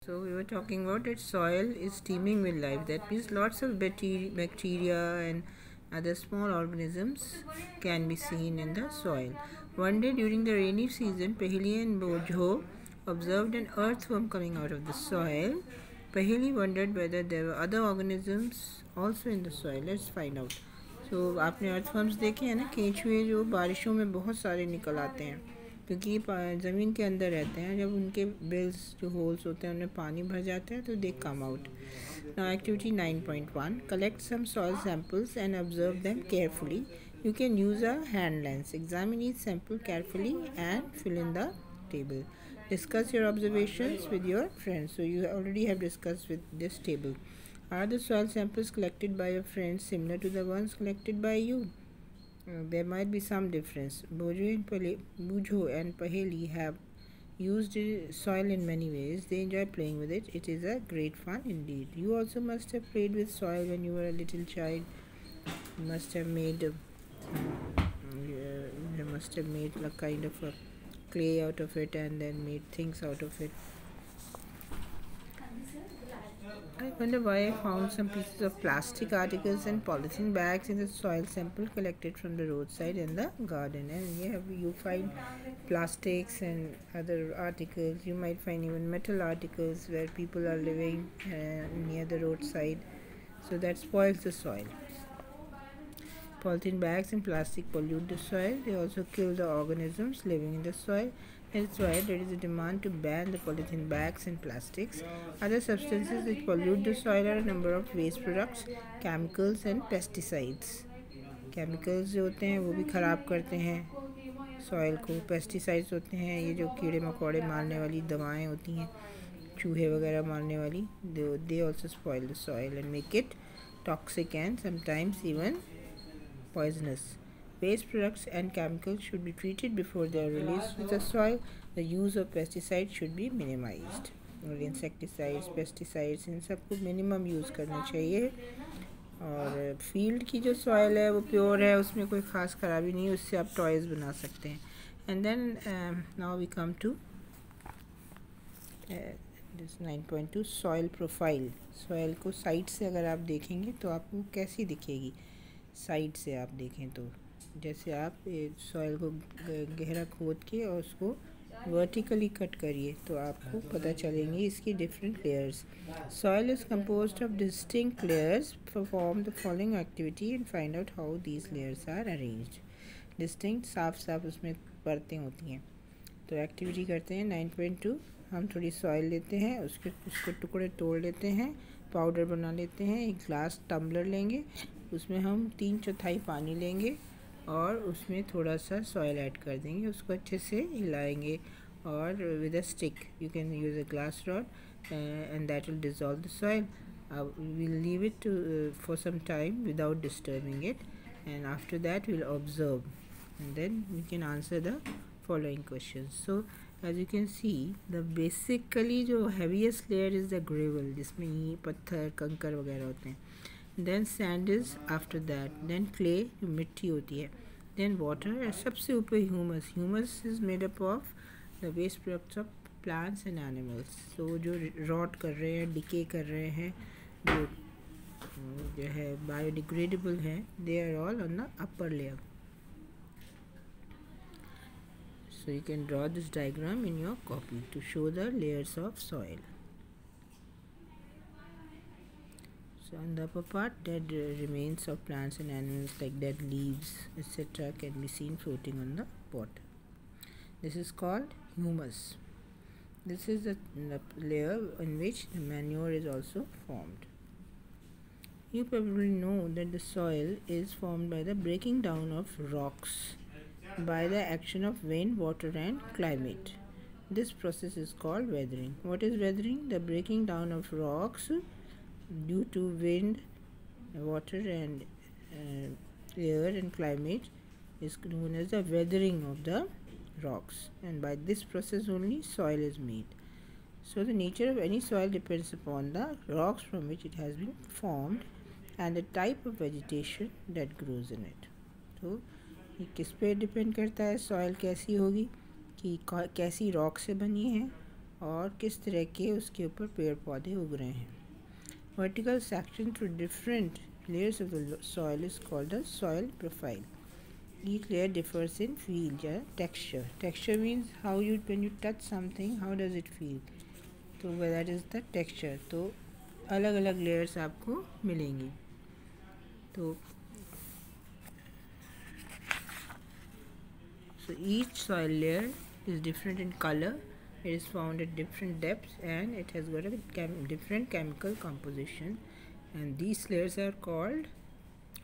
So we were talking about that soil is teeming with life. That means lots of bacteria and other small organisms can be seen in the soil. One day during the rainy season, Paheli and Bojo observed an earthworm coming out of the soil. Paheli wondered whether there were other organisms also in the soil. Let's find out. So आपने earthworms देखे हैं ना, केंचुए जो बारिशों में बहुत सारे निकल आते हैं क्योंकि ये ज़मीन के अंदर रहते हैं. जब उनके बिल्स जो होल्स होते हैं उनमें पानी भर जाता है तो they come out. Now activity 9.1, collect some soil samples and observe them carefully. You can use a hand lens. Examine each sample carefully and fill in the table. Discuss your observations with your friends. So you already have discussed with this table. Are the soil samples collected by your friends similar to the ones collected by you? There might be some difference. Bujo and Paheli have used soil in many ways. They enjoy playing with it. It is a great fun indeed. You also must have played with soil when you were a little child. You must have made a kind of a clay out of it and then made things out of it. I wonder why I found some pieces of plastic articles and polythene bags in the soil sample collected from the roadside in the garden. And yeah, you find plastics and other articles. You might find even metal articles where people are living near the roadside. So that spoils the soil. Polythene bags and plastic pollute the soil. They also kill the organisms living in the soil. That's why there is a demand to ban the polythene bags and plastics. Other substances which pollute the soil are a number of waste products, chemicals and pesticides. Chemicals जो होते हैं वो भी ख़राब करते हैं soil को. Pesticides होते हैं ये जो कीड़े मकोड़े मारने वाली दवाएं होती हैं, चूहे वगैरह मारने वाली. They also spoil the soil and make it toxic and sometimes even poisonous. Waste products and chemicals should be treated before they are released with the soil. The use of pesticides should be minimized. और insecticides pesticides इन सबको minimum use करना चाहिए. और field की जो soil है वो pure है, उसमें कोई ख़ास खराबी नहीं है, उससे आप टॉयज़ बना सकते हैं. And then now we come to this 9.2 soil profile. Soil को साइड से अगर आप देखेंगे तो आपको कैसी दिखेगी. साइड से आप देखें तो जैसे आप सॉइल को गहरा खोद के और उसको वर्टिकली कट करिए तो आपको पता चलेंगे इसकी different layers. Soil is composed of distinct layers. Perform the following activity and find out how these layers are arranged. Distinct साफ साफ उसमें परतें होती हैं. तो एक्टिविटी करते हैं 9.2. हम थोड़ी सॉइल लेते हैं, उसके टुकड़े तोड़ लेते हैं, पाउडर बना लेते हैं. एक ग्लास टम्बलर लेंगे, उसमें हम 3/4 पानी लेंगे और उसमें थोड़ा सा सॉइल ऐड कर देंगे. उसको अच्छे से हिलाएंगे और with a stick you can use a glass rod and that will dissolve the soil. we'll leave it for some time without disturbing it, and after that we'll observe and then we can answer the following questions. So as you can see, the basically जो heaviest layer is the gravel, जिसमें ये पत्थर कंकर वगैरह होते हैं. Then sand is after that, then clay जो मिट्टी होती है, then water और सबसे ऊपर humus. Humus is made up of the waste products of plants and animals. So जो rot कर रहे हैं, decay कर रहे हैं, जो है biodegradable है, they are all on the upper layer. So you can draw this diagram in your copy to show the layers of soil. So on the upper part, dead remains of plants and animals like dead leaves etc. can be seen floating on the bottom. This is called humus. This is the layer in which the manure is also formed. You probably know that the soil is formed by the breaking down of rocks by the action of wind, water and climate. This process is called weathering. What is weathering? The breaking down of rocks due to wind, water and air and climate is known as the weathering of the rocks, and by this process only soil is made. So the nature of any soil depends upon the rocks from which it has been formed and the type of vegetation that grows in it. तो ये किस पे depend करता है soil कैसी होगी, कि कैसी रॉक से बनी है और किस तरह के उसके ऊपर पेड़ पौधे उग रहे हैं। Vertical section through different layers of the soil is called the soil profile. Each layer differs in feel या texture. Texture means how you when you touch something, how does it feel? तो that is the texture. तो अलग अलग layers आपको मिलेंगी. तो so each soil layer is different in color. It is found at different depths and it has got a different chemical composition. And these layers are called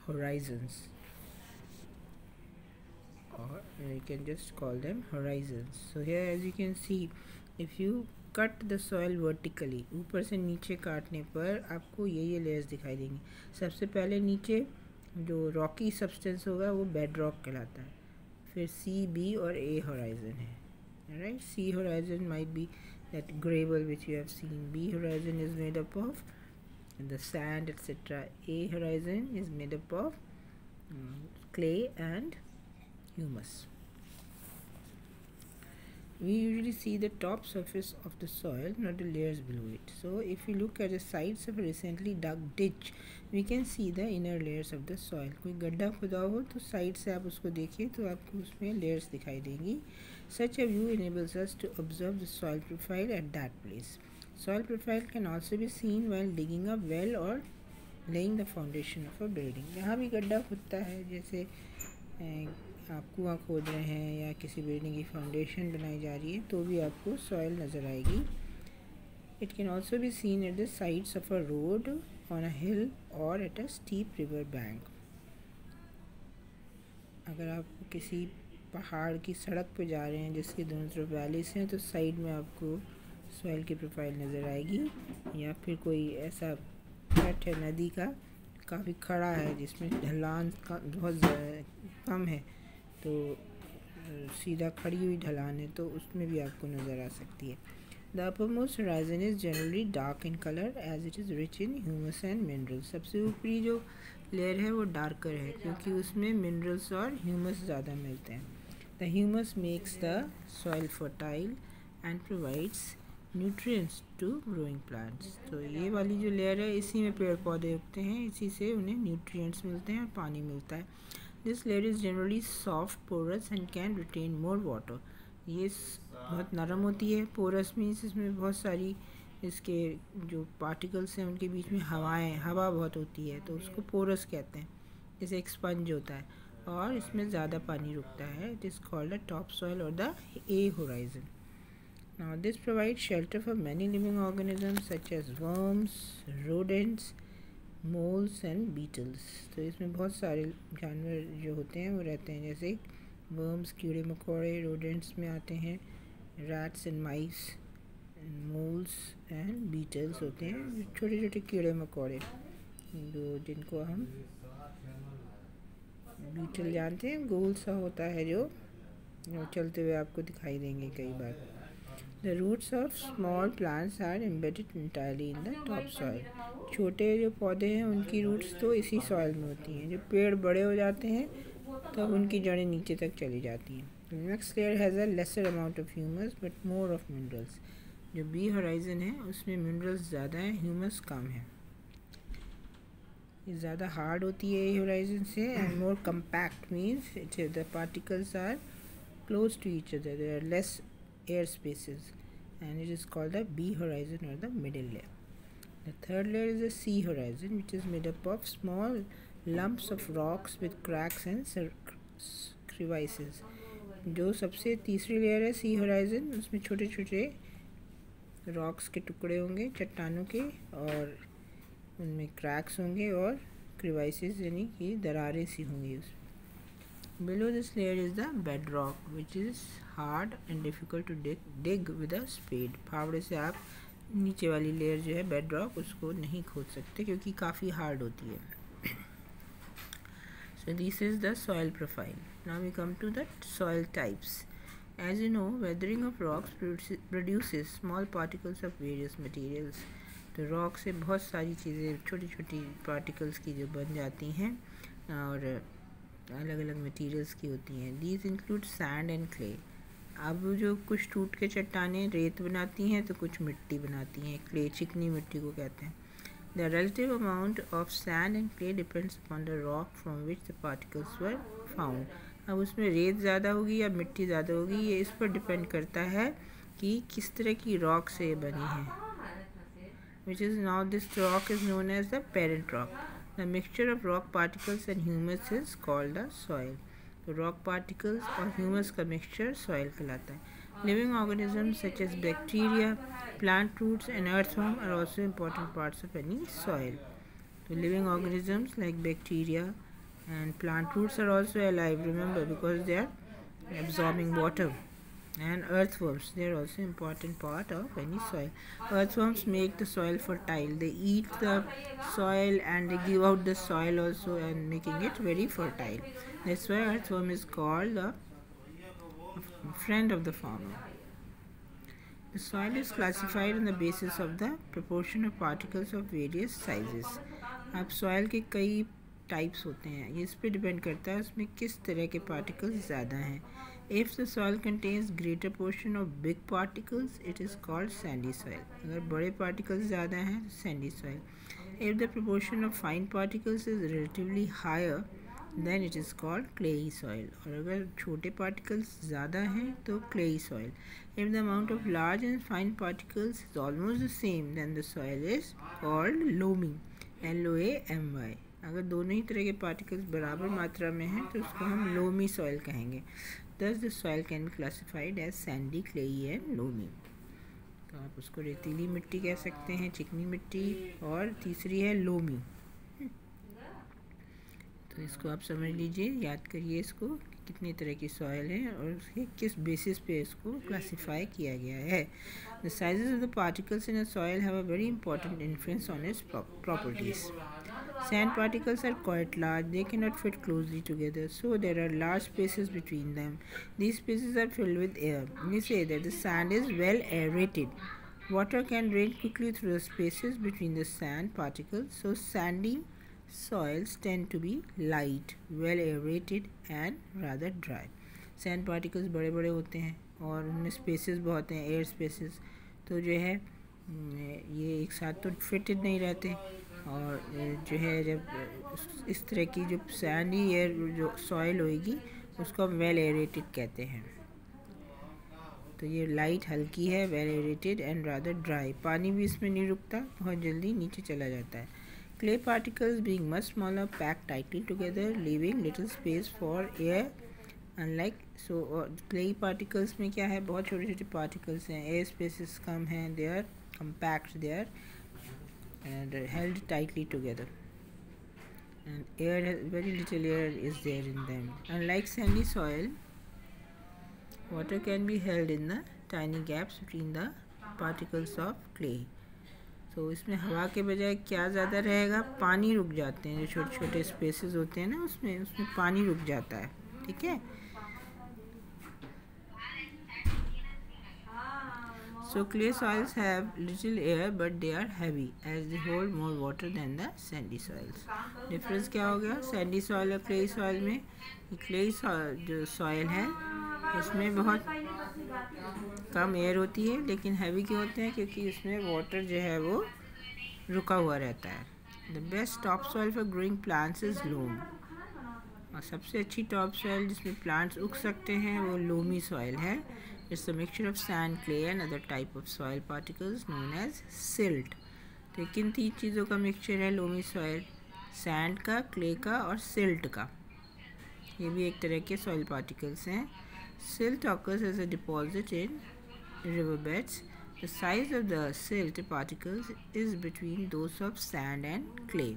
horizons, or you can just call them horizons. So here as you can see, if you cut the soil vertically, ऊपर से नीचे काटने पर आपको ये layers दिखाई देंगी. सबसे पहले नीचे जो rocky substance होगा वो bedrock कहलाता है. फिर C, B और A horizon है. Alright, C horizon might be that gravel which you have seen. B horizon is made up of the sand, etc. A horizon is made up of clay and humus. We usually see the top surface of the soil, not the layers below it. So if you look at the sides of a recently dug ditch, we can see the inner layers of the soil. कोई गड्ढा खुदा हो तो side से आप उसको देखिए तो आपको उसमें layers दिखाई देंगी. Such a view enables us to observe the soil profile at that place. Soil profile can also be seen while digging a well or laying the foundation of a building. जहाँ भी गड्ढा खुदता है, जैसे आप कुआं खोद रहे हैं या किसी बिल्डिंग की फाउंडेशन बनाई जा रही है, तो भी आपको सॉइल नज़र आएगी. It can also be seen at the sides of a road, on a hill or at a steep river bank. अगर आप किसी पहाड़ की सड़क पे जा रहे हैं जिसके दोनों तरफ वैलीज हैं, तो साइड में आपको सॉइल की प्रोफाइल नज़र आएगी. या फिर कोई ऐसा तट है नदी का काफ़ी खड़ा है जिसमें ढलान का बहुत कम है, तो सीधा खड़ी हुई ढलान है, तो उसमें भी आपको नज़र आ सकती है. The uppermost horizon is generally dark in color as it is rich in humus and minerals. सबसे ऊपरी जो लेयर है वो डार्कर है क्योंकि उसमें मिनरल्स और ह्यूमस ज़्यादा मिलते हैं. The humus makes the soil fertile and provides nutrients to growing plants. तो ये वाली जो लेयर है इसी में पेड़ पौधे उगते हैं, इसी से उन्हें न्यूट्रिएंट्स मिलते हैं और पानी मिलता है. This layer is generally soft, porous and can retain more water. ये बहुत नरम होती है. पोरस मीन्स इसमें बहुत सारी इसके जो पार्टिकल्स हैं उनके बीच में हवा बहुत होती है, तो उसको पोरस कहते हैं, जैसे एक स्पंज होता है, और इसमें ज़्यादा पानी रुकता है. It is called the top soil और the A horizon. Now this provides shelter for many living organisms such as worms, rodents, moles and beetles. तो इसमें बहुत सारे जानवर जो होते हैं वो रहते हैं, जैसे worms कीड़े मकोड़े rodents में आते हैं, rats and mice, and moles and beetles होते हैं छोटे छोटे कीड़े मकोड़े जो जिनको हम बीटल जानते हैं. गोल सा होता है जो चलते हुए आपको दिखाई देंगे कई बार. The roots of small plants are embedded entirely in the top soil. छोटे जो पौधे हैं उनकी रूट्स तो इसी सॉइल में होती हैं. जब पेड़ बड़े हो जाते हैं तब उनकी जड़ें नीचे तक चली जाती हैं. Next layer has a lesser amount of humus but more of minerals. जो बी होराइजन है उसमें मिनरल्स ज़्यादा हैं, ह्यूमस कम है. ये ज़्यादा हार्ड होती है ये होराइजन से, and more compact means the particles are close to each other. There are less air spaces and it is called the B horizon or the middle layer. The third layer is the C horizon, which is made up of small lumps of rocks with cracks and crevices. जो सबसे तीसरी layer है C horizon, उसमें छोटे छोटे rocks के टुकड़े होंगे चट्टानों के, और उनमें क्रैक्स होंगे और क्रिवाइसेस यानी कि दरारें सी होंगी उसमें. Below this layer is the bedrock, which is hard and difficult to dig with a spade. फावड़े से आप नीचे वाली लेयर जो है bedrock उसको नहीं खोद सकते क्योंकि काफ़ी हार्ड होती है. So this is the soil profile. Now we come to the soil types. As you know, weathering of rocks produces small particles of various materials. तो रॉक से बहुत सारी चीज़ें छोटी छोटी पार्टिकल्स की जो बन जाती हैं और अलग अलग मटेरियल्स की होती हैं. These include sand and clay. अब जो कुछ टूट के चट्टानें रेत बनाती हैं तो कुछ मिट्टी बनाती हैं, क्ले, चिकनी मिट्टी को कहते हैं। The relative amount of sand and clay depends upon the rock from which the particles were found. अब उसमें रेत ज़्यादा होगी या मिट्टी ज़्यादा होगी, ये इस पर डिपेंड करता है कि किस तरह की रॉक से ये बनी है। Which is now this rock is known as the parent rock. The mixture of rock particles and humus is called the soil. तो रॉक पार्टिकल्स और ह्यूमस का मिक्सचर सॉइल कहलाता है। Living organisms such as bacteria, plant roots and earthworm are also important parts of any soil. So living organisms like bacteria and plant roots are also alive, remember, because they are absorbing water. And earthworms, they are also important part of any soil. Earthworms make the soil fertile. They eat the soil and they give out the soil also and making it very fertile. That's why earthworm is called the friend of the farmer. The soil is classified on the basis of the proportion of particles of various sizes. अब soil के कई types होते हैं, ये इस पे depend करता है उसमें किस तरह के पार्टिकल्स ज़्यादा हैं। If the soil contains greater portion of big particles, it is called sandy soil. अगर बड़े particles ज़्यादा हैं तो sandy soil. If the proportion of fine particles is relatively higher, then it is called clayey soil. और अगर छोटे particles ज़्यादा हैं तो clayey soil. If the amount of large and fine particles is almost the same, then the soil is called loamy. Loamy. अगर दोनों ही तरह के पार्टिकल्स बराबर मात्रा में हैं तो उसको हम लोमी सॉइल कहेंगे। Thus the soil can be classified as sandy, clayey and loamy. तो आप उसको रेतीली मिट्टी कह सकते हैं, चिकनी मिट्टी, और तीसरी है लोमी। तो इसको आप समझ लीजिए, याद करिए इसको, कितनी तरह की सॉइल है और उसके किस बेसिस पे इसको क्लासिफाई किया गया है। The sizes of the particles in a soil have a very important influence on its properties. Sand particles are quite large. They cannot fit closely together, so there are large spaces between them. These spaces are filled with air. We say that the sand is well aerated. Water can drain quickly through the spaces between the sand particles, so sandy soils tend to be light, well aerated and rather dry. Sand particles बड़े बड़े होते हैं और उनमें spaces बहुत हैं, air spaces, तो जो है ये एक साथ तो फिटेड नहीं रहते, और जो है जब इस तरह की जो सैंडी एयर जो सॉइल होएगी उसको हम वेल एरेटेड कहते हैं। तो ये लाइट हल्की है, well aerated and rather dry, पानी भी इसमें नहीं रुकता, बहुत जल्दी नीचे चला जाता है। Clay particles being much smaller pack tightly together leaving little space for air unlike so. Clay particles में क्या है, बहुत छोटे छोटे पार्टिकल्स हैं, एयर स्पेसेस कम हैं, they are compact, they are and held tightly together, and air, very little air is there in them. Unlike sandy soil, water can be held in the tiny gaps between the particles of clay. तो इसमें हवा के बजाय क्या ज़्यादा रहेगा, पानी रुक जाते हैं, जो छोटे छोटे स्पेसेस होते हैं ना उसमें पानी रुक जाता है, ठीक है। So clay soils have little air but they are heavy as they hold more water than the sandy soils. Difference क्या हो गया sandy soil और clay soil में? clay soil जो soil है उसमें बहुत कम एयर होती है, लेकिन हैवी क्यों होते हैं, क्योंकि उसमें वाटर जो है वो रुका हुआ रहता है। The best top soil for growing plants is loam. और सबसे अच्छी टॉप सॉइल जिसमें प्लांट्स उग सकते हैं वो लोमी सॉइल है। It's a mixture of sand, clay and other type of soil particles known as silt. तो किन तीन चीज़ों का मिक्सचर है लोमी सॉइल, सैंड का, क्ले का और सिल्ट का। ये भी एक तरह के सॉइल पार्टिकल्स हैं। Silt occurs as a deposit in riverbeds. The size of the silt particles is between those of sand and clay.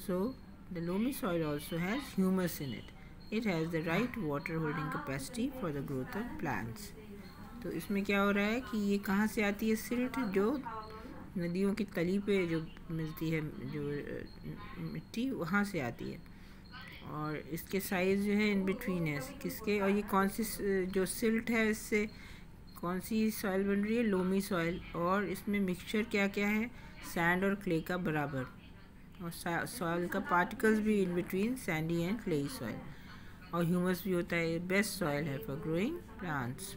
So the loamy soil also has humus in it. It has the right water holding capacity for the growth of plants. तो इसमें क्या हो रहा है कि ये कहाँ से आती है सिल्ट, जो नदियों की तली पे जो मिलती है जो मिट्टी, वहाँ से आती है, और इसके साइज़ जो है इन बिटवीन है किसके, और ये कौन सी जो सिल्ट है इससे कौन सी सॉइल बन रही है, लोमी सॉइल, और इसमें मिक्सचर क्या क्या है, सैंड और क्ले का बराबर, और सॉइल का पार्टिकल्स भी in between Sandy and clayey soil, और ह्यूमस भी होता है। बेस्ट सॉइल है फॉर ग्रोइंग plants.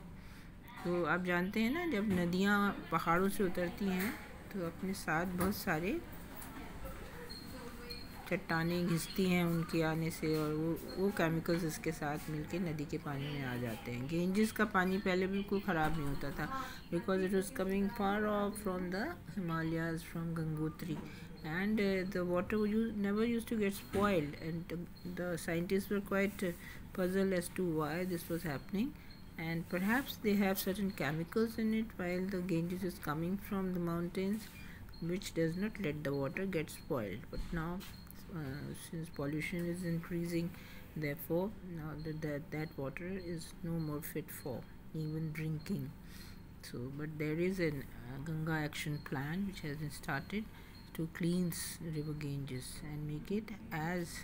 तो आप जानते हैं ना, जब नदियाँ पहाड़ों से उतरती हैं तो अपने साथ बहुत सारे चट्टानें घिसती हैं उनके आने से, और वो केमिकल्स इसके साथ मिलके नदी के पानी में आ जाते हैं. गेंजेस का पानी पहले बिल्कुल ख़राब नहीं होता था, because it was coming far of from the Himalayas, from Gangotri, and the water never used to get spoiled, and the scientists were quite puzzled as to why this was happening, and perhaps they have certain chemicals in it while the Ganges is coming from the mountains, which does not let the water get spoiled. But now since pollution is increasing, therefore now that water is no more fit for even drinking. So but there is a Ganga action plan which has been started to cleanse river Ganges and make it as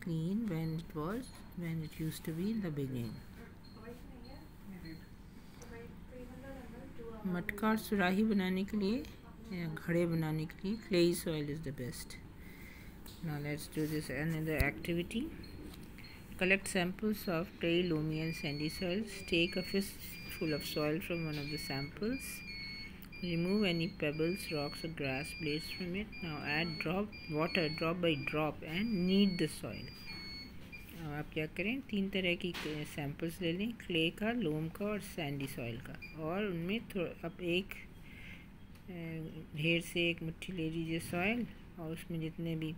clean when it used to be in the beginning. मटका और सुराही बनाने के लिए या घड़े बनाने के लिए clay soil is the best. Now let's do this another activity. Collect samples of clay, loamy and sandy soils. Take a fistful of soil from one of the samples. Remove any pebbles, rocks or grass blades from it. Now add water drop by drop and knead the soil. अब आप क्या करें, 3 तरह की samples ले लें, clay का, लोम का और सैंडी सॉइल का, और उनमें अब एक ढेर से एक मुट्ठी ले लीजिए सॉइल, और उसमें जितने भी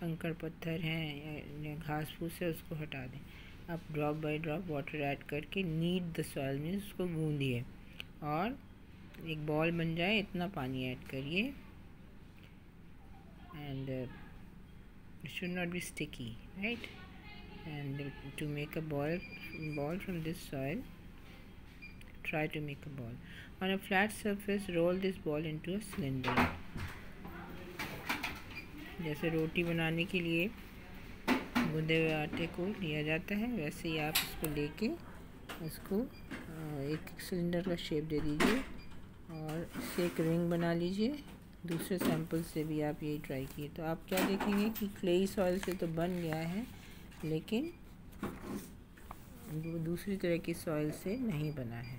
कंकड़ पत्थर हैं या घास फूस है उसको हटा दें. अब drop by drop water add करके नीड द सॉइल में उसको गूंदिए, और एक बॉल बन जाए इतना पानी ऐड करिए, and it should not be sticky, right. And to make a ball from this soil, try to make a ball. On a flat surface, roll this ball into a cylinder. जैसे रोटी बनाने के लिए गूंदे हुए आटे को लिया जाता है, वैसे ही आप इसको लेके इसको एक सिलेंडर का शेप दे दीजिए और इससे एक रिंग बना लीजिए. दूसरे सैंपल से भी आप यही ट्राई किए, तो आप क्या देखेंगे कि क्लेई सॉइल से तो बन गया है, लेकिन दूसरी तरह की सॉइल से नहीं बना है.